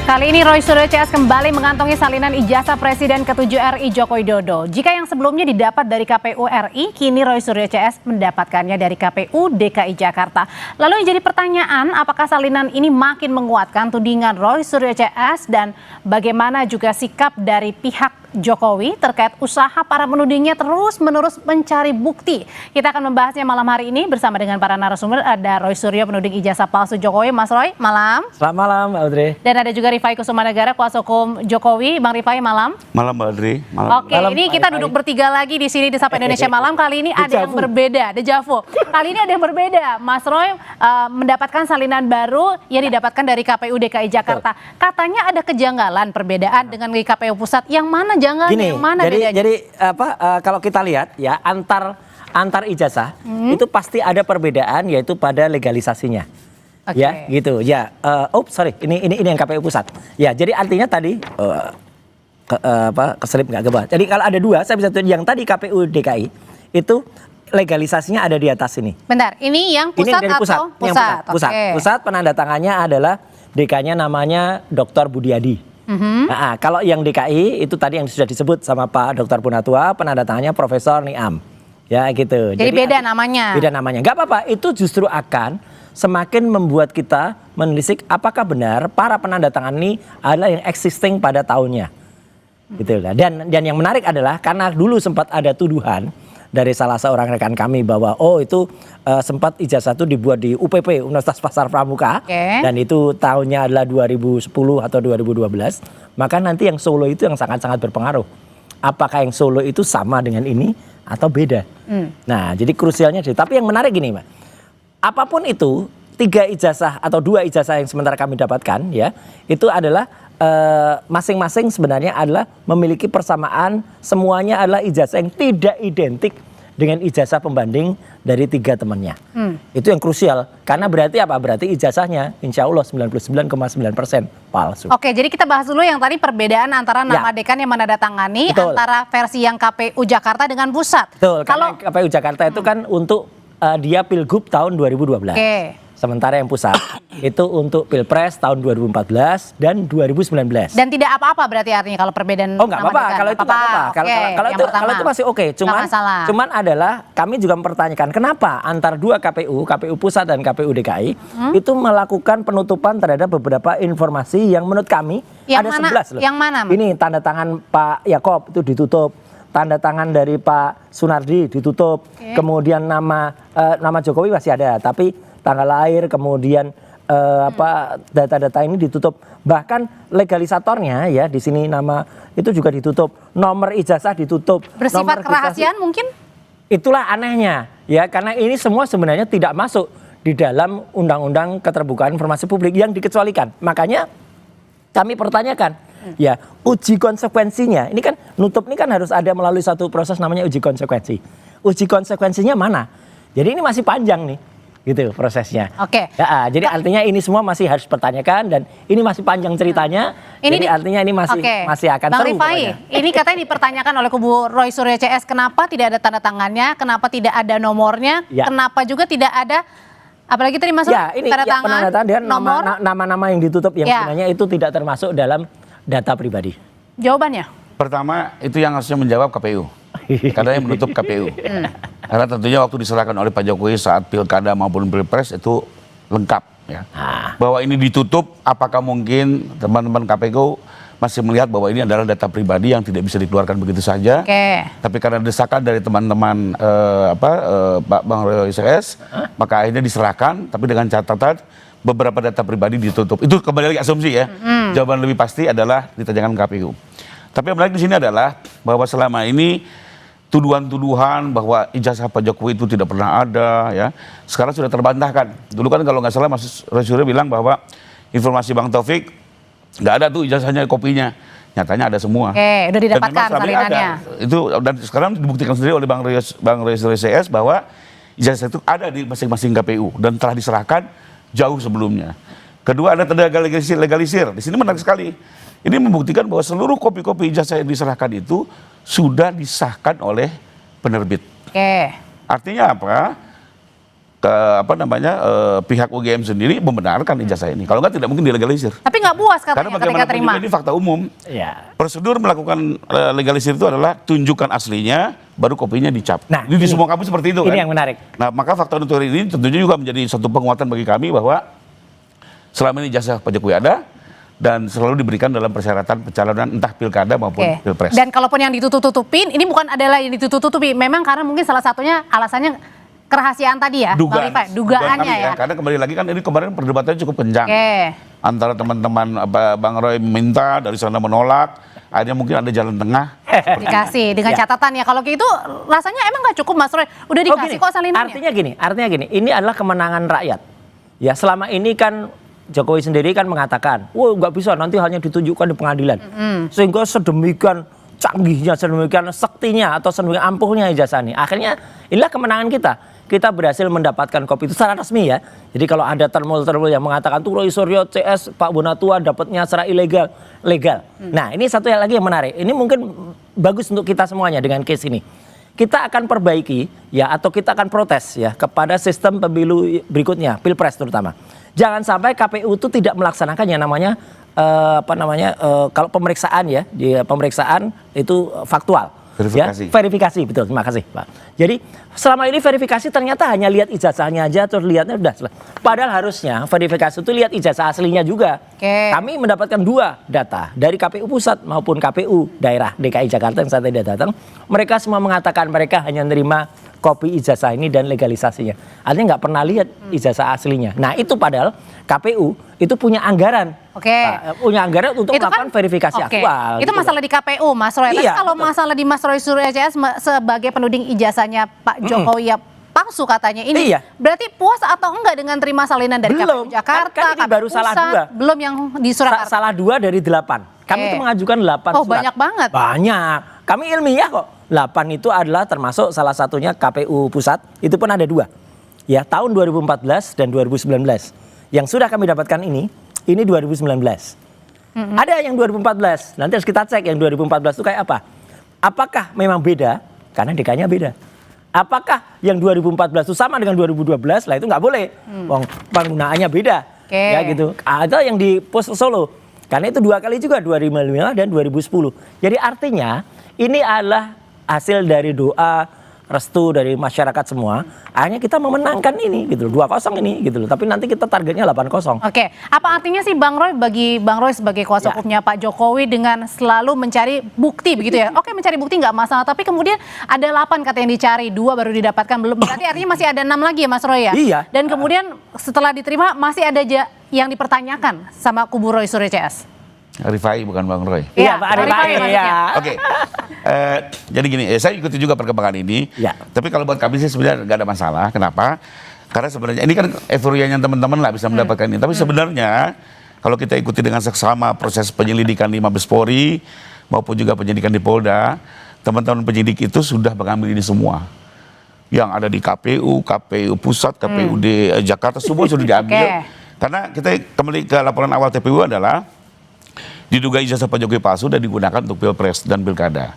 Kali ini Roy Suryo CS kembali mengantongi salinan ijazah Presiden ke-7 RI Joko Widodo. Jika yang sebelumnya didapat dari KPU RI, kini Roy Suryo CS mendapatkannya dari KPU DKI Jakarta. Lalu yang jadi pertanyaan, apakah salinan ini makin menguatkan tudingan Roy Suryo CS dan bagaimana juga sikap dari pihak Jokowi terkait usaha para penudingnya terus-menerus mencari bukti. Kita akan membahasnya malam hari ini bersama dengan para narasumber. Ada Roy Suryo, penuding ijazah palsu Jokowi. Mas Roy, malam. Selamat malam, Mbak Audrey. Dan ada juga Rifai Kusumanegara, kuasa hukum Jokowi. Bang Rifai, malam. Malam, Mbak Audrey. Malam. Oke, ini kita duduk bertiga lagi di sini di Sapa Indonesia Malam. Kali ini ada yang berbeda, dejavu. Kali ini ada yang berbeda. Mas Roy mendapatkan salinan baru yang didapatkan dari KPU DKI Jakarta. Katanya ada kejanggalan perbedaan dengan KPU pusat. Yang mana janggalnya, Gini, yang mana bedanya? Jadi kalau kita lihat ya antar ijazah itu pasti ada perbedaan, yaitu pada legalisasinya. Okay. Ya, gitu. Ya, ini yang KPU pusat. Ya, jadi artinya tadi keselip nggak gebah. Jadi kalau ada dua, saya bisa tunjuk yang tadi KPU DKI itu legalisasinya ada di atas ini. Bentar, ini yang pusat ini dari atau pusat? Pusat penandatangannya adalah DK-nya namanya Dr. Budiadi. Nah, kalau yang DKI itu tadi yang sudah disebut sama Pak Dr. Punatua, penandatangannya Profesor Niam. Ya gitu. Jadi beda namanya. Beda namanya. Nggak apa-apa, itu justru akan semakin membuat kita menelisik apakah benar para penandatangan ini adalah yang existing pada tahunnya. Gitu lah. Dan yang menarik adalah karena dulu sempat ada tuduhan dari salah seorang rekan kami bahwa itu sempat ijazah itu dibuat di UPP, Universitas Pasar Pramuka, dan itu tahunnya adalah 2010 atau 2012, maka nanti yang Solo itu yang sangat-sangat berpengaruh. Apakah yang Solo itu sama dengan ini atau beda? Nah, jadi krusialnya. Tapi yang menarik gini, Mbak, apapun itu 3 ijazah atau 2 ijazah yang sementara kami dapatkan, ya, itu adalah masing-masing sebenarnya adalah memiliki persamaan, semuanya adalah ijazah yang tidak identik dengan ijazah pembanding dari 3 temannya. Itu yang krusial, karena berarti apa? Berarti ijazahnya insya Allah 99,9% palsu. Oke, jadi kita bahas dulu yang tadi perbedaan antara nama dekan yang menandatangani antara versi yang KPU Jakarta dengan pusat. Betul, kalau KPU Jakarta itu kan untuk dia Pilgub tahun 2012. Sementara yang pusat itu untuk Pilpres tahun 2014 dan 2019. Dan tidak apa-apa berarti artinya kalau perbedaan nggak apa-apa, kalau itu nggak apa-apa. Kalau itu masih oke. Cuman adalah kami juga mempertanyakan kenapa antar 2 KPU pusat dan KPU DKI itu melakukan penutupan terhadap beberapa informasi yang menurut kami yang ada mana, 11 loh. Yang mana? Ini tanda tangan Pak Yakob itu ditutup. Tanda tangan dari Pak Sunardi ditutup. Kemudian nama Jokowi masih ada, tapi tanggal lahir, kemudian data-data ini ditutup. Bahkan legalisatornya ya di sini nama itu juga ditutup. Nomor ijazah ditutup. Bersifat kerahasiaan mungkin? Itulah anehnya ya, karena ini semua sebenarnya tidak masuk di dalam Undang-Undang Keterbukaan Informasi Publik yang dikecualikan. Makanya kami pertanyakan ya, uji konsekuensinya. Ini kan nutup ini kan harus ada melalui satu proses namanya uji konsekuensi. Uji konsekuensinya mana? Jadi ini masih panjang nih. Gitu prosesnya. Oke. Ya, jadi artinya ini semua masih harus pertanyakan dan ini masih panjang ceritanya. Jadi artinya ini masih akan Bang seru. Rifai, ini katanya dipertanyakan oleh kubu Roy Suryo CS, kenapa tidak ada tanda tangannya, kenapa tidak ada nomornya, kenapa juga tidak ada, apalagi tadi masuk tanda tangan, nomor, nama-nama yang ditutup yang sebenarnya itu tidak termasuk dalam data pribadi. Jawabannya? Pertama, itu yang harusnya menjawab KPU. Karena yang menutup KPU. Karena tentunya waktu diserahkan oleh Pak Jokowi saat pilkada maupun pilpres itu lengkap. Ya. Bahwa ini ditutup, apakah mungkin teman-teman KPU masih melihat bahwa ini adalah data pribadi yang tidak bisa dikeluarkan begitu saja. Tapi karena desakan dari teman-teman Pak Bang Roy CS, maka akhirnya diserahkan, tapi dengan catatan beberapa data pribadi ditutup. Itu kembali lagi asumsi ya. Jawaban lebih pasti adalah ditanyakan KPU. Tapi yang menarik di sini adalah bahwa selama ini tuduhan-tuduhan bahwa ijazah Pak Jokowi itu tidak pernah ada, ya sekarang sudah terbantahkan. Dulu kan kalau nggak salah Mas Roy Suryo bilang bahwa informasi Bang Taufik nggak ada tuh ijazahnya, kopinya, nyatanya ada semua. Udah didapatkan salinannya. Itu dan sekarang dibuktikan sendiri oleh Bang Roy Suryo CS bahwa ijazah itu ada di masing-masing KPU dan telah diserahkan jauh sebelumnya. Kedua, ada tenaga legalisir. Di sini menarik sekali. Ini membuktikan bahwa seluruh kopi-kopi ijazah yang diserahkan itu sudah disahkan oleh penerbit. Artinya apa? pihak UGM sendiri membenarkan ijazah ini. Kalau nggak tidak mungkin dilegalisir. Tapi nggak puas Karena katanya ketika terima. ini fakta umum. Ya. Prosedur melakukan legalisir itu adalah tunjukkan aslinya, baru kopinya dicap. Nah, Ini di semua kampus seperti itu. Ini kan? yang menarik. Nah, maka fakta untuk ini tentunya juga menjadi satu penguatan bagi kami bahwa selama ini ijazah Pak Jokowi ada dan selalu diberikan dalam persyaratan pencalonan entah pilkada maupun pilpres. Dan kalaupun yang ditutup-tutupin, ini bukan adalah yang ditutup-tutupi. Memang karena mungkin salah satunya alasannya kerahasiaan tadi ya, dugaannya ya. Karena kembali lagi kan ini kemarin perdebatannya cukup kencang. Antara teman-teman Bang Roy minta, dari sana menolak, akhirnya mungkin ada jalan tengah. Dikasih dengan catatan ya. Kalau gitu rasanya emang nggak cukup Mas Roy. Udah dikasih kok salinannya. Artinya gini, ini adalah kemenangan rakyat. Ya selama ini kan Jokowi sendiri kan mengatakan, wah nggak bisa nanti hanya ditunjukkan di pengadilan. Sehingga sedemikian canggihnya, sedemikian sektinya atau sedemikian ampuhnya ijazah ini. Akhirnya inilah kemenangan kita. Kita berhasil mendapatkan kopi itu secara resmi ya. Jadi kalau ada termul-termul yang mengatakan tuh Roy Suryo CS Pak Bonatua dapatnya secara ilegal, legal. Nah ini satu yang lagi yang menarik. Ini mungkin bagus untuk kita semuanya dengan case ini. Kita akan perbaiki ya atau kita akan protes ya kepada sistem pemilu berikutnya, pilpres terutama. Jangan sampai KPU itu tidak melaksanakan yang namanya kalau pemeriksaan ya, pemeriksaan itu faktual. Verifikasi. Ya, verifikasi, betul. Terima kasih, Pak. Jadi selama ini verifikasi ternyata hanya lihat ijazahnya aja, terus lihatnya udah. Padahal harusnya verifikasi itu lihat ijazah aslinya juga. Kami mendapatkan 2 data dari KPU pusat maupun KPU daerah DKI Jakarta yang saat ini datang. Mereka semua mengatakan mereka hanya menerima kopi ijazah ini dan legalisasinya. Artinya nggak pernah lihat ijazah aslinya. Nah itu padahal KPU itu punya anggaran. Punya anggaran untuk itu melakukan verifikasi aktual. Itu masalah di KPU Mas Roy. Tapi kalau masalah di Mas Roy Suryo CS sebagai penuding ijazahnya Pak Jokowi ya palsu katanya ini. Berarti puas atau enggak dengan terima salinan dari KPU Jakarta? Kan ini baru salah 2. Belum yang di Surakarta. Salah 2 dari 8. Kami itu mengajukan 8 surat. Banyak banget. Banyak. Kami ilmiah kok. 8 itu adalah termasuk salah satunya KPU pusat. Itu pun ada 2. Ya tahun 2014 dan 2019. Yang sudah kami dapatkan ini 2019. Ada yang 2014. Nanti harus kita cek yang 2014 itu kayak apa. Apakah memang beda? Karena DK-nya beda. Apakah yang 2014 itu sama dengan 2012? Lah itu nggak boleh. Penggunaannya beda. Ya gitu. Ada yang di Pos Solo. Karena itu 2 kali juga 2005 dan 2010. Jadi artinya ini adalah hasil dari doa restu dari masyarakat semua. Akhirnya kita memenangkan ini gitu loh, 2-0 ini gitu loh. Tapi nanti kita targetnya 8-0. Apa artinya sih Bang Roy bagi Bang Roy sebagai kuasa hukumnya Pak Jokowi dengan selalu mencari bukti begitu ya? Mencari bukti nggak masalah, tapi kemudian ada 8 kata yang dicari, 2 baru didapatkan, belum. Berarti artinya masih ada 6 lagi ya Mas Roy ya? Iya. Dan kemudian setelah diterima masih ada yang dipertanyakan sama kubu Roy Suryo CS. Rifai bukan Bang Roy. Iya Pak Rifai ya. Oke. Jadi gini, saya ikuti juga perkembangan ini. Tapi kalau buat kami sih sebenarnya nggak ada masalah. Kenapa? Karena sebenarnya ini kan euforianya teman-teman lah bisa mendapatkan ini. Tapi sebenarnya kalau kita ikuti dengan seksama proses penyelidikan di Mabes Polri maupun juga penyidikan di Polda, teman-teman penyidik itu sudah mengambil ini semua. Yang ada di KPU, KPU Pusat, KPUD Jakarta semua sudah diambil. Karena kita kembali ke laporan awal TPU adalah diduga ijazah Pak Jokowi palsu dan digunakan untuk pilpres dan pilkada.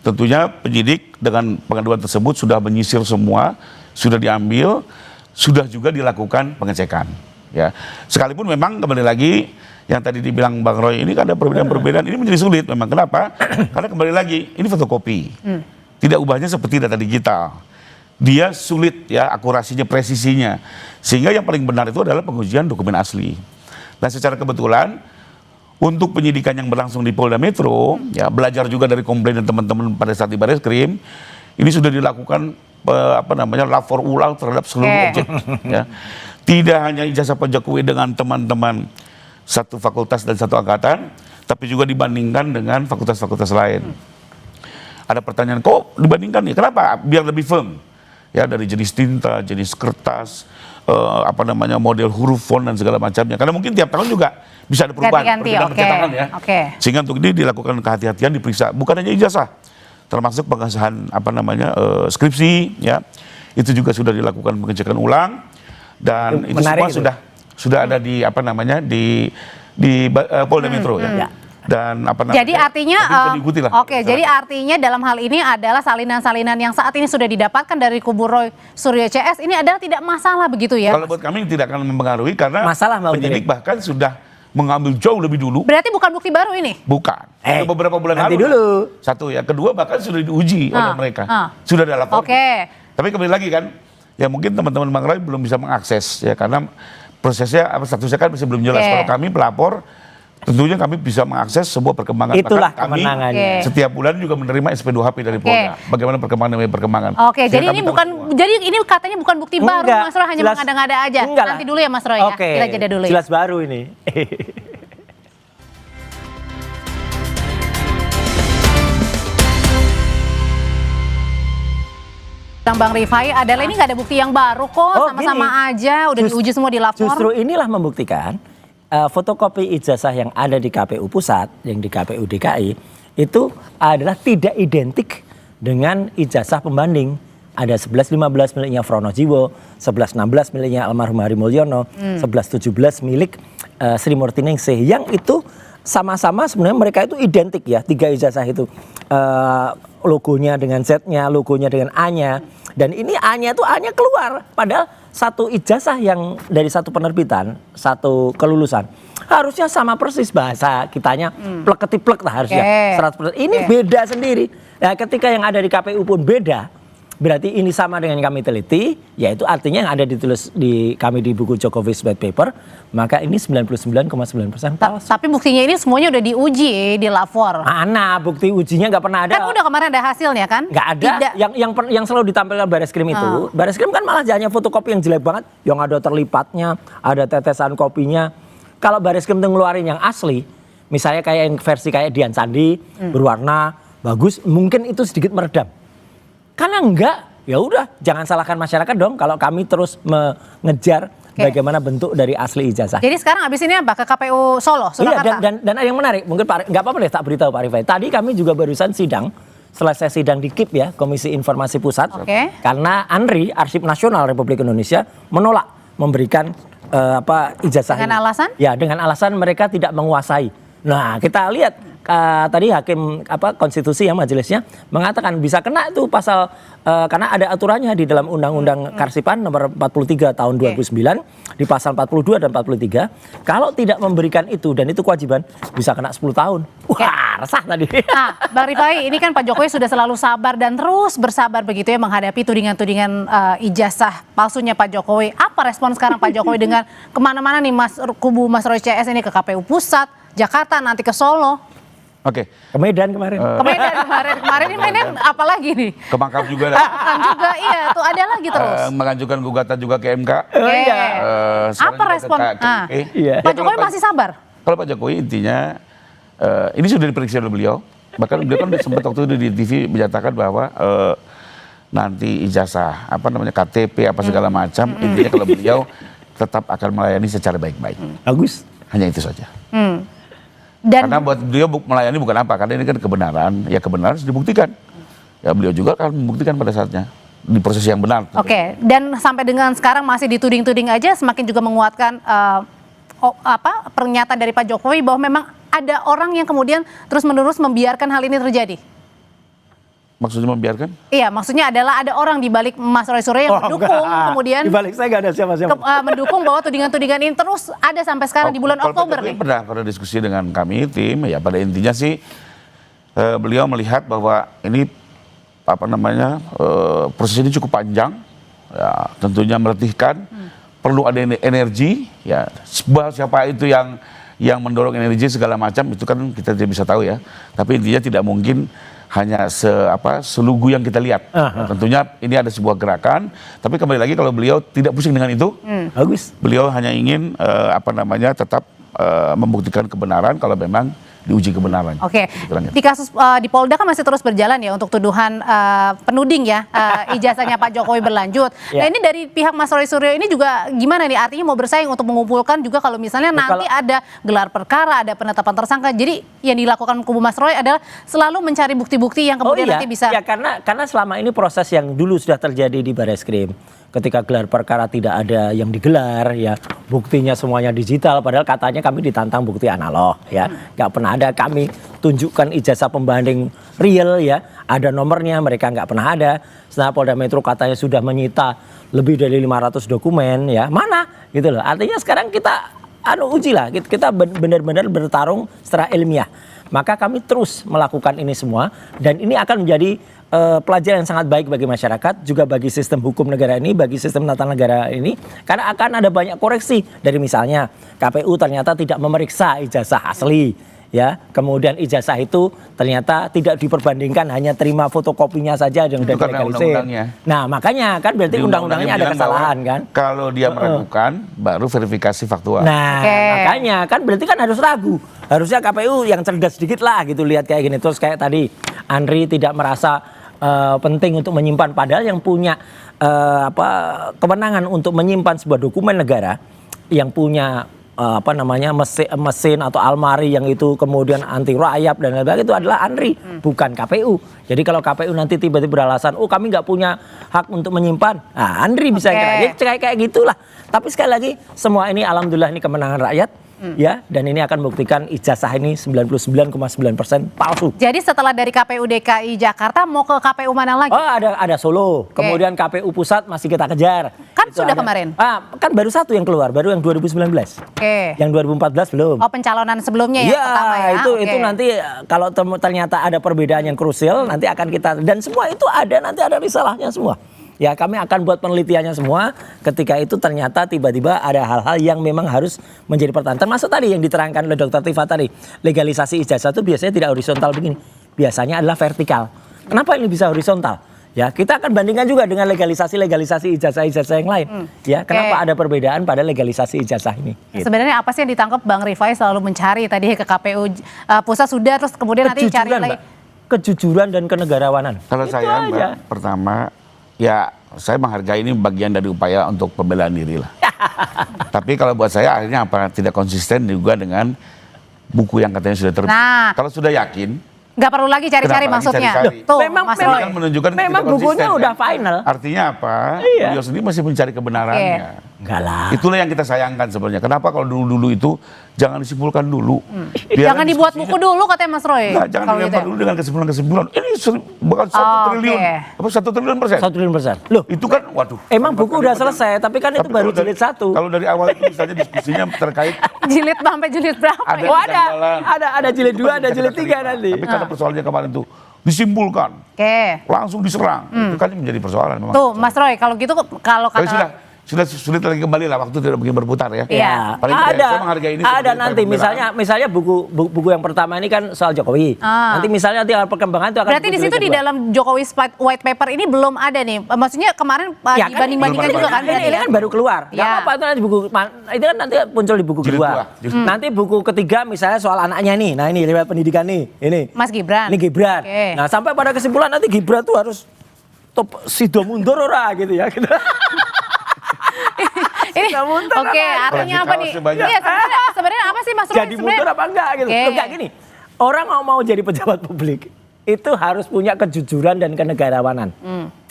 Tentunya penyidik dengan pengaduan tersebut sudah menyisir semua, sudah diambil, sudah juga dilakukan pengecekan. Ya, sekalipun memang kembali lagi yang tadi dibilang Bang Roy ini kan ada perbedaan-perbedaan, ini menjadi sulit memang. Kenapa? Karena kembali lagi ini fotokopi, tidak ubahnya seperti data digital. Dia sulit ya akurasinya, presisinya, sehingga yang paling benar itu adalah pengujian dokumen asli. Nah secara kebetulan untuk penyidikan yang berlangsung di Polda Metro, ya belajar juga dari komplain dan teman-teman pada saat di Barreskrim, ini sudah dilakukan lapor ulang terhadap seluruh objek. Ya. Tidak hanya ijazah Pak Jokowi dengan teman-teman satu fakultas dan satu angkatan, tapi juga dibandingkan dengan fakultas-fakultas lain. Ada pertanyaan, kok dibandingkan nih? Kenapa? Biar lebih firm. Ya dari jenis tinta, jenis kertas, model huruf font dan segala macamnya. Karena mungkin tiap tahun juga bisa ada perubahan pencetakan ya. Sehingga untuk ini dilakukan kehati-hatian, diperiksa. Bukan hanya ijazah, termasuk pengesahan skripsi, ya itu juga sudah dilakukan pengecekan ulang dan itu semua sudah ada di Polda Metro ya. dan apa namanya? Jadi artinya, nanti bisa diikuti lah. oke, jadi artinya dalam hal ini adalah salinan-salinan yang saat ini sudah didapatkan dari kubu Roy Suryo CS ini adalah tidak masalah begitu ya? Kalau buat kami tidak akan mempengaruhi karena Masalah, Mbak penyidik bahkan sudah mengambil jauh lebih dulu. Berarti bukan bukti baru ini? Bukan. Itu beberapa bulan nanti lalu. dulu. Satu ya, kedua bahkan sudah diuji oleh mereka. Sudah ada laporan. Oke. Tapi kembali lagi kan, ya mungkin teman-teman Bang Roy belum bisa mengakses ya karena prosesnya statusnya kan masih belum jelas. Oke. Kalau kami pelapor, tentunya kami bisa mengakses sebuah perkembangan. Itulah Bahkan kami kemenangannya. setiap bulan juga menerima SP2HP dari Polda. Bagaimana perkembangan demi perkembangan. Oke, jadi ini bukan, jadi ini katanya bukan bukti baru, Enggak, Mas Roy hanya jelas- mengada-ngada aja. enggak lah. Nanti dulu ya Mas Roy ya, Oke, kita jeda dulu ya. jelas baru ini. Bang Rifai, adalah ini nggak ada bukti yang baru kok, Oh, sama-sama gini. aja, udah diuji semua di lapor. Justru inilah membuktikan fotokopi ijazah yang ada di KPU Pusat, yang di KPU DKI, itu adalah tidak identik dengan ijazah pembanding. Ada 11-15 miliknya Frono Jiwo, 11-16 miliknya almarhum Hari Mulyono, 11-17 milik Sri Murti Ningsih. Yang itu sama-sama sebenarnya mereka itu identik ya, 3 ijazah itu. Logonya dengan Z-nya, logonya dengan A-nya. Dan ini A-nya itu A-nya keluar. Padahal satu ijazah yang dari satu penerbitan, satu kelulusan, harusnya sama persis bahasa kitanya, plek-ketiplek lah harusnya. 100%. Ini beda sendiri. Nah, ketika yang ada di KPU pun beda, berarti ini sama dengan yang kami teliti, yaitu artinya yang ada ditulis di kami di buku Jokowi's White Paper, maka ini 99,9% palsu. Tapi buktinya ini semuanya udah diuji di lapor. Mana bukti ujinya nggak pernah ada. Kan udah kemarin ada hasilnya kan? Nggak ada. Tidak. Yang selalu ditampilkan Bareskrim itu, Bareskrim kan malah hanya fotokopi yang jelek banget, yang ada terlipatnya, ada tetesan kopinya. Kalau Bareskrim itu ngeluarin yang asli, misalnya kayak yang versi kayak Dian Sandi, berwarna bagus, mungkin itu sedikit meredam. Karena enggak, ya udah jangan salahkan masyarakat dong kalau kami terus mengejar bagaimana bentuk dari asli ijazah. Jadi sekarang abis ini apa? Ke KPU Solo, Surakarta? Iya, dan ada yang menarik, mungkin nggak apa-apa deh tak beritahu Pak Rifai. Tadi kami juga barusan sidang, selesai sidang di KIP ya, Komisi Informasi Pusat. Oke. Karena ANRI, Arsip Nasional Republik Indonesia, menolak memberikan ijazah Dengan ini. alasan? Ya, dengan alasan mereka tidak menguasai. Nah, kita lihat tadi hakim konstitusi ya majelisnya mengatakan bisa kena itu pasal karena ada aturannya di dalam Undang-Undang Karsipan nomor 43 tahun 2009 di pasal 42 dan 43 kalau tidak memberikan itu dan itu kewajiban bisa kena 10 tahun. Wah, resah tadi. Nah, Bang Rifai, ini kan Pak Jokowi sudah selalu sabar dan terus bersabar begitu ya menghadapi tudingan-tudingan ijazah palsunya Pak Jokowi. Apa respon sekarang Pak Jokowi dengan kemana-mana nih kubu Mas Roy CS ini, ke KPU Pusat, Jakarta, nanti ke Solo? Oke. Ke Medan kemarin. Ke Medan kemarin ini mainnya apa lagi nih? Ke Makam juga dah. Kan juga iya, tuh ada lagi terus. Mengajukan gugatan juga ke MK. Oke. Sekarang Apa juga respon? ke Ah. KPK. Iya. Pak Jokowi masih sabar? Kalau Pak Jokowi intinya ini sudah diperiksa oleh beliau. Bahkan beliau kan sempat waktu itu di TV menyatakan bahwa nanti ijazah KTP apa segala macam, intinya kalau beliau tetap akan melayani secara baik-baik. Bagus. Hanya itu saja. Dan Karena buat beliau melayani bukan apa, karena ini kan kebenaran, ya kebenaran harus dibuktikan. Ya beliau juga akan membuktikan pada saatnya di proses yang benar. Oke, dan sampai dengan sekarang masih dituding-tuding aja, semakin juga menguatkan pernyataan dari Pak Jokowi bahwa memang ada orang yang kemudian terus-menerus membiarkan hal ini terjadi. Maksudnya membiarkan? Iya, maksudnya adalah ada orang di balik Mas Roy Suryo yang mendukung, kemudian Di balik saya nggak ada siapa-siapa. mendukung bahwa tudingan-tudingan ini terus ada sampai sekarang di bulan Kalau Pak Oktober Jokowi nih. pernah diskusi dengan kami tim, ya pada intinya sih beliau melihat bahwa ini proses ini cukup panjang, ya tentunya meletihkan, perlu ada energi, ya siapa itu yang mendorong energi segala macam itu kan kita tidak bisa tahu ya. Tapi intinya tidak mungkin hanya selugu yang kita lihat. Tentunya ini ada sebuah gerakan, tapi kembali lagi kalau beliau tidak pusing dengan itu, Bagus. beliau hanya ingin tetap membuktikan kebenaran kalau memang diuji kebenaran. Oke, Lanjut. di kasus di Polda kan masih terus berjalan ya untuk tuduhan penuding ya, ijazahnya Pak Jokowi berlanjut. Nah Ya. ini dari pihak Mas Roy Suryo ini juga gimana nih, artinya mau bersaing untuk mengumpulkan juga kalau misalnya nanti ada gelar perkara, ada penetapan tersangka. Jadi yang dilakukan kubu Mas Roy adalah selalu mencari bukti-bukti yang kemudian nanti bisa. Ya karena selama ini proses yang dulu sudah terjadi di Bareskrim, ketika gelar perkara tidak ada yang digelar, ya buktinya semuanya digital, padahal katanya kami ditantang bukti analog, ya nggak pernah ada kami tunjukkan ijazah pembanding real, ya ada nomornya, mereka nggak pernah ada. Setelah Polda Metro katanya sudah menyita lebih dari 500 dokumen, ya mana gitu loh. Artinya sekarang kita uji lah, kita benar-benar bertarung secara ilmiah. Maka kami terus melakukan ini semua, dan ini akan menjadi pelajaran yang sangat baik bagi masyarakat, juga bagi sistem hukum negara ini, bagi sistem tata negara ini, karena akan ada banyak koreksi dari misalnya KPU ternyata tidak memeriksa ijazah asli, ya, kemudian ijazah itu ternyata tidak diperbandingkan, hanya terima fotokopinya saja yang sudah dilegalisir. Nah makanya kan berarti undang-undangnya ada kesalahan kan? Kalau dia meragukan, baru verifikasi faktual. Nah makanya kan berarti kan harus ragu. Harusnya KPU yang cerdas sedikit lah gitu, lihat kayak gini. Terus kayak tadi Andri tidak merasa penting untuk menyimpan, padahal yang punya kewenangan untuk menyimpan sebuah dokumen negara, yang punya mesin atau almari yang itu kemudian anti rayap dan lain-lain, itu adalah Andri, bukan KPU. Jadi kalau KPU nanti tiba-tiba beralasan, oh kami nggak punya hak untuk menyimpan, nah Andri bisa kayak gitulah. Tapi sekali lagi semua ini alhamdulillah ini kemenangan rakyat. Ya, dan ini akan membuktikan ijazah ini 99,9% palsu. Jadi setelah dari KPU DKI Jakarta mau ke KPU mana lagi? Oh, ada Solo. Kemudian KPU pusat masih kita kejar. Kan itu sudah ada. kemarin. Kan baru satu yang keluar, baru yang 2019. Yang 2014 belum. Oh, pencalonan sebelumnya yang pertama ya. Itu nanti kalau ternyata ada perbedaan yang krusial, nanti akan kita, dan semua itu nanti ada risalahnya semua. Ya kami akan buat penelitiannya semua, ketika itu ternyata tiba-tiba ada hal-hal yang memang harus menjadi pertanyaan. Termasuk tadi yang diterangkan oleh Dr. Tifa tadi, legalisasi ijazah itu biasanya tidak horizontal begini, biasanya adalah vertikal. Kenapa ini bisa horizontal? Ya kita akan bandingkan juga dengan legalisasi ijazah yang lain. Ya kenapa ada perbedaan pada legalisasi ijazah ini? Gitu. Sebenarnya apa sih yang ditangkap Bang Rifai selalu mencari tadi ke KPU pusat sudah, terus kemudian nanti cari lagi. Kejujuran dan kenegarawanan. Kalau saya Mbak, pertama ya saya menghargai ini bagian dari upaya untuk pembelaan diri lah. Tapi kalau buat saya akhirnya apa, tidak konsisten juga dengan buku yang katanya sudah terbit. Kalau sudah yakin, nggak perlu lagi cari-cari maksudnya. Tuh, memang kan menunjukkan memang bukunya kan? udah final. Artinya apa? Beliau sendiri masih mencari kebenarannya. Enggak lah. Itulah yang kita sayangkan sebenarnya. Kenapa kalau dulu itu jangan disimpulkan dulu. Jangan dibuat buku dulu katanya Mas Roy. Nah, jangan dilempar dulu dengan kesimpulan-kesimpulan. Ini bukan 1 triliun. Apa 1 triliun persen? 1 triliun persen. Loh, itu kan waduh. Emang buku udah selesai, tapi kan itu baru jilid 1. Kalau dari awal itu misalnya diskusinya terkait jilid sampai jilid berapa? Ada jilid 2, ada jilid 3 nanti. Tapi karena persoalannya kemarin tuh disimpulkan, langsung diserang, itu kan menjadi persoalan memang. Tuh Mas Roy, kalau gitu kalau kata sudah sulit lagi kembali lah, waktu tidak begini berputar ya. Iya. Ada nanti misalnya buku yang pertama ini kan soal Jokowi. Nanti misalnya perkembangan itu akan. Berarti di situ di dalam Jokowi white paper ini belum ada nih. Maksudnya kemarin dibanding-bandingkan juga kan. Ini kan baru keluar. Enggak apa-apa, itu nanti itu kan nanti muncul di buku kedua. Nanti buku ketiga misalnya soal anaknya nih. Nah ini riwayat pendidikan nih. Ini Mas Gibran. Ini Gibran. Nah sampai pada kesimpulan nanti Gibran tuh harus sido mundur ora gitu ya. Oke, artinya apa nih? Iya, sebenarnya apa sih Mas Roy? Jadi mundur apa enggak gitu? Enggak gini. Orang mau jadi pejabat publik itu harus punya kejujuran dan kenegarawanan.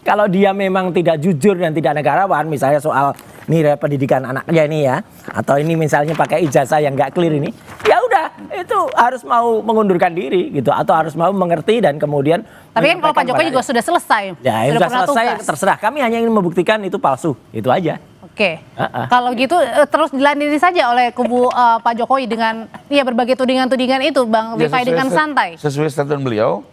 Kalau dia memang tidak jujur dan tidak negarawan, misalnya soal nilai pendidikan anaknya ini ya, atau ini misalnya pakai ijazah yang enggak clear ini, ya udah itu harus mau mengundurkan diri gitu, atau harus mau mengerti dan kemudian. Tapi kan kalau Pak Jokowi juga sudah selesai. Ya, sudah selesai, terserah. Kami hanya ingin membuktikan itu palsu, itu aja. Oke, kalau gitu terus dilandini saja oleh kubu Pak Jokowi dengan berbagai tudingan-tudingan itu, Bang Rifai, dengan santai. Sesuai statement beliau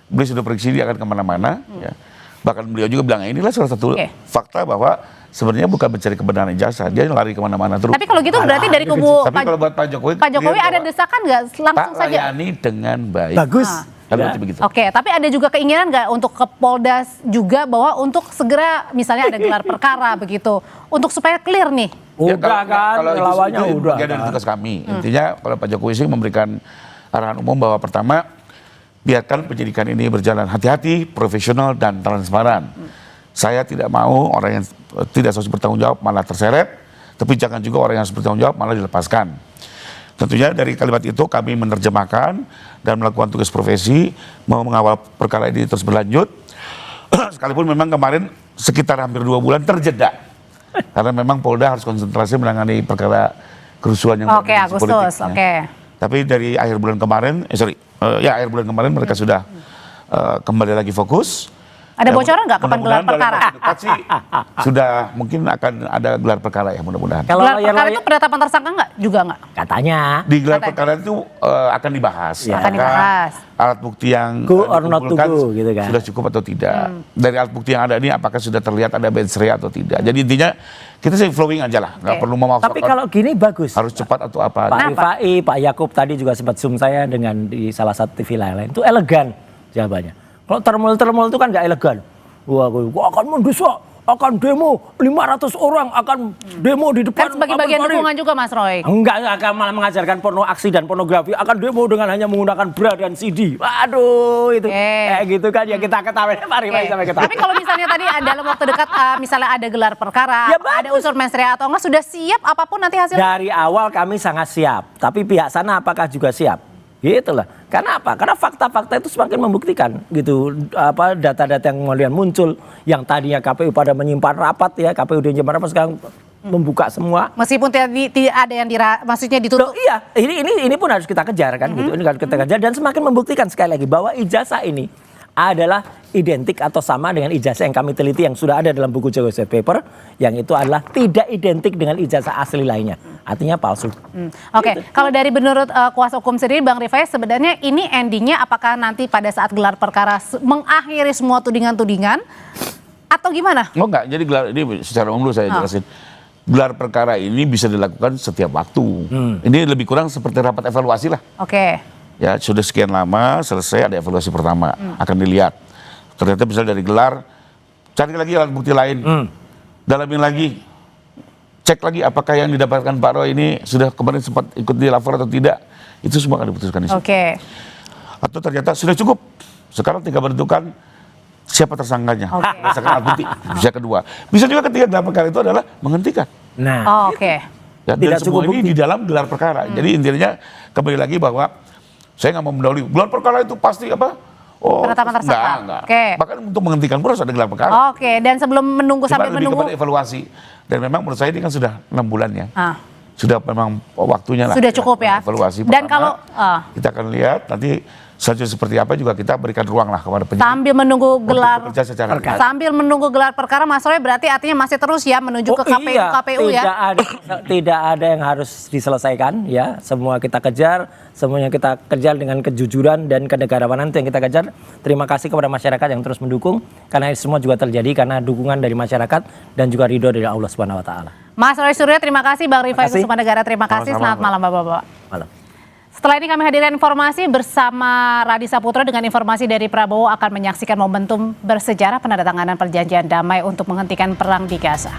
sudah prediksi dia akan kemana-mana. Ya. Bahkan beliau juga bilang inilah salah satu fakta bahwa sebenarnya bukan mencari kebenaran ijazah, dia lari kemana-mana terus. Tapi kalau gitu berarti dari kubu kalau buat Pak Jokowi ada desakan nggak langsung saja? Pak layani dengan baik. Bagus. Oke, tapi ada juga keinginan nggak untuk ke Polda juga bahwa untuk segera misalnya ada gelar perkara begitu, untuk supaya clear nih. Udah kan, lawannya udah. Bagian dari tugas kami. Intinya kalau Pak Jokowi sih memberikan arahan umum bahwa pertama biarkan penyidikan ini berjalan hati-hati, profesional dan transparan. Saya tidak mau orang yang tidak harus bertanggung jawab malah terseret, tapi jangan juga orang yang harus bertanggung jawab malah dilepaskan. Tentunya dari kalimat itu kami menerjemahkan dan melakukan tugas profesi, mau mengawal perkara ini terus berlanjut. Sekalipun memang kemarin sekitar hampir 2 bulan terjeda. Karena memang Polda harus konsentrasi menangani perkara kerusuhan yang Oke, Agustus. Oke. Tapi dari akhir bulan kemarin, akhir bulan kemarin mereka sudah kembali lagi fokus. Ada bocoran nggak kapan gelar perkara? Dekat sih sudah mungkin akan ada gelar perkara ya mudah-mudahan. Kalau Gelar perkara lawyer-lawyer- itu penetapan tersangka nggak? Juga nggak? Katanya. Di gelar perkara itu akan dibahas. Ya. Akan dibahas. Alat bukti yang Go or not to dikumpulkan go, gitu kan. sudah cukup atau tidak. Dari alat bukti yang ada ini apakah sudah terlihat ada mensrea atau tidak. Jadi intinya kita sih flowing aja lah, nggak Oke. perlu memaksakan Tapi kalau gini bagus. harus cepat atau apa. Pak Rifai, Pak Yakub tadi juga sempat zoom saya dengan di salah satu TV lain. Itu elegan jawabannya. Kalau termul itu kan nggak elegan. Wah, akan mendesak, akan demo, 500 orang akan demo di depan. Kan sebagai bagian dukungan juga Mas Roy. Enggak, akan malah mengajarkan porno aksi dan pornografi, akan demo dengan hanya menggunakan bra dan CD. Waduh, itu kayak gitu kan ya, kita ketawain Pak Rifai sampai ketawa. Tapi kalau misalnya tadi dalam waktu dekat misalnya ada gelar perkara, Ya, ada unsur mensrea atau enggak, sudah siap apapun nanti hasilnya? Dari awal kami sangat siap, tapi pihak sana apakah juga siap? Gitu lah. Karena apa? Karena fakta-fakta itu semakin membuktikan gitu, apa data-data yang kemudian muncul yang tadinya KPU pada menyimpan rapat ya, KPU menyimpan rapat sekarang membuka semua. Meskipun tidak ada yang maksudnya ditutup. Loh, iya, ini pun harus kita kejar kan gitu. Ini harus kita kejar dan semakin membuktikan sekali lagi bahwa ijazah ini adalah identik atau sama dengan ijazah yang kami teliti yang sudah ada dalam buku Joseph Paper, yang itu adalah tidak identik dengan ijazah asli lainnya. Artinya palsu. Oke, kalau dari menurut kuasa hukum sendiri Bang Rifai, sebenarnya ini endingnya apakah nanti pada saat gelar perkara mengakhiri semua tudingan-tudingan atau gimana? Oh enggak, jadi gelar ini secara umum dulu saya jelasin. Gelar perkara ini bisa dilakukan setiap waktu. Ini lebih kurang seperti rapat evaluasi lah. Oke. Ya sudah sekian lama selesai ada evaluasi pertama akan dilihat. Ternyata bisa dari gelar, cari lagi alat bukti lain, dalamin lagi, cek lagi apakah yang didapatkan Pak Roy ini sudah kemarin sempat ikut di lapor atau tidak. Itu semua akan diputuskan di situ. Oke. Atau ternyata sudah cukup. Sekarang tinggal menentukan siapa tersangkanya. Berdasarkan alat bukti. Bisa kedua. Bisa juga ketika gelar perkara itu adalah menghentikan. Nah, Oke. Ya, dan Tidak semua cukup ini di dalam gelar perkara. Jadi intinya kembali lagi bahwa saya nggak mau mendahului. Gelar perkara itu pasti apa? Oh, Penetapan tersangka. enggak. Oke. Bahkan untuk menghentikan pun harus ada gelar perkara. Oke, dan sebelum menunggu Cuma sampai lebih menunggu kepada evaluasi. Dan memang menurut saya ini kan sudah 6 bulan ya. Sudah memang waktunya lah. Sudah cukup ya. Evaluasi Dan pertama. kalau Kita akan lihat nanti selanjutnya seperti apa juga kita berikan ruang lah kepada penyidik. sambil menunggu gelar bekerja secara ketat. sambil menunggu gelar perkara Mas Roy berarti artinya masih terus ya menuju ke KPU ya. Tidak ada yang harus diselesaikan ya. Semua kita kejar, semuanya kita kejar dengan kejujuran dan kenegarawanan itu yang kita kejar. Terima kasih kepada masyarakat yang terus mendukung karena ini semua juga terjadi karena dukungan dari masyarakat dan juga ridho dari Allah Subhanahu wa taala. Mas Roy Suryo terima kasih, Bang Rifai Terima kasih. Kusumanegara terima kasih. Sama-sama, Selamat malam Bapak-bapak. Malam. Setelah ini kami hadirkan informasi bersama Radi Saputra dengan informasi dari Prabowo akan menyaksikan momentum bersejarah penandatanganan perjanjian damai untuk menghentikan perang di Gaza.